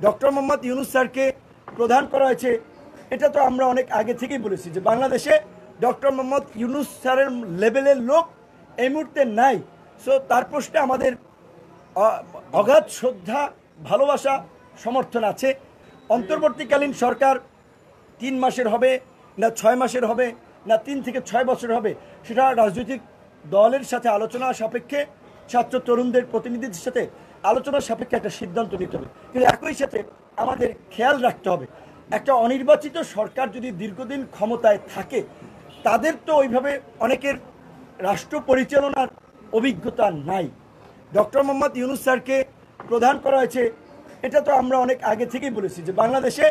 Doctor Mohammad Yunus স্যারকে প্রধান করা হয়েছে, এটা তো আমরা অনেক আগে থেকেই বলেছি যে বাংলাদেশে ডক্টর মোহাম্মদ ইউনূস স্যারের লেভেলের লোক এই মুহূর্তে নাই। সো তার প্রশ্নে আমাদের অগাধ শ্রদ্ধা, ভালোবাসা, সমর্থন আছে। অন্তর্বর্তীকালীন সরকার 3 মাসের হবে না 6 মাসের হবে না 3 থেকে 6 বছর হবে, সেটা রাজনৈতিক দলের সাথে আলোচনা সাপেক্ষে, ছাত্র তরুণদের প্রতিনিধিদের সাথে আলোচনা সাপেক্ষে একটা সিদ্ধান্ত নিতে হবে। কিন্তু একই সাথে আমাদের খেয়াল রাখতে হবে, একটা অনির্বাচিত সরকার যদি দীর্ঘদিন ক্ষমতায় থাকে, তাদের তো ওইভাবে অনেকের রাষ্ট্র পরিচালনার অভিজ্ঞতা নাই। ডক্টর মোহাম্মদ ইউনূস স্যারকে প্রধান করা হয়েছে, এটা তো আমরা অনেক আগে থেকেই বলেছি যে বাংলাদেশে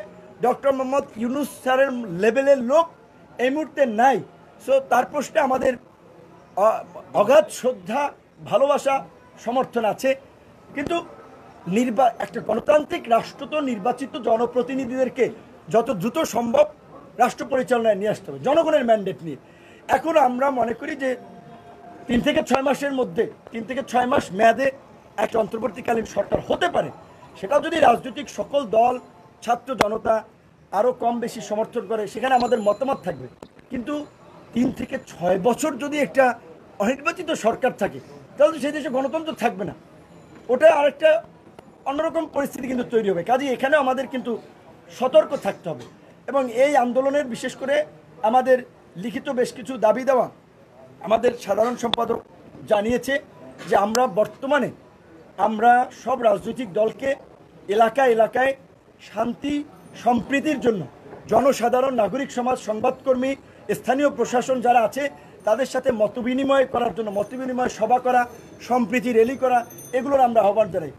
ডক্টর মোহাম্মদ ইউনূস স্যারের লেভেলের লোক এই মুহূর্তে নাই। সো তার প্রশ্নে আমাদের অগাধ শ্রদ্ধা, ভালোবাসা, সমর্থন আছে। কিন্তু একটা গণতান্ত্রিক রাষ্ট্র তো নির্বাচিত জনপ্রতিনিধিদেরকে যত দ্রুত সম্ভব রাষ্ট্র পরিচালনায় নিয়ে আসতে হবে জনগণের ম্যান্ডেট নিয়ে। এখন আমরা মনে করি যে 3 থেকে 6 মাসের মধ্যে, 3 থেকে 6 মাস মেয়াদে একটা অন্তর্বর্তীকালীন সরকার হতে পারে। সেটা যদি রাজনৈতিক সকল দল, ছাত্র জনতা আরও কম বেশি সমর্থন করে, সেখানে আমাদের মতামত থাকবে। কিন্তু 3 থেকে 6 বছর যদি একটা অনির্বাচিত সরকার থাকে, তাহলে সেই দেশে গণতন্ত্র থাকবে না। ওটা আরেকটা অন্যরকম পরিস্থিতি কিন্তু তৈরি হবে। কাজেই এখানে আমাদের কিন্তু সতর্ক থাকতে হবে। এবং এই আন্দোলনের বিশেষ করে আমাদের লিখিত বেশ কিছু দাবি দেওয়া আমাদের সাধারণ সম্পাদক জানিয়েছে যে বর্তমানে আমরা সব রাজনৈতিক দলকে এলাকায় এলাকায় শান্তি সম্প্রীতির জন্য জনসাধারণ, নাগরিক সমাজ, সংবাদকর্মী, স্থানীয় প্রশাসন যারা আছে তাদের সাথে মতবিনিময় করার জন্য মতবিনিময় সভা করা, সম্প্রীতি র্যালি করা, এগুলোর আমরা আহ্বান জানাই।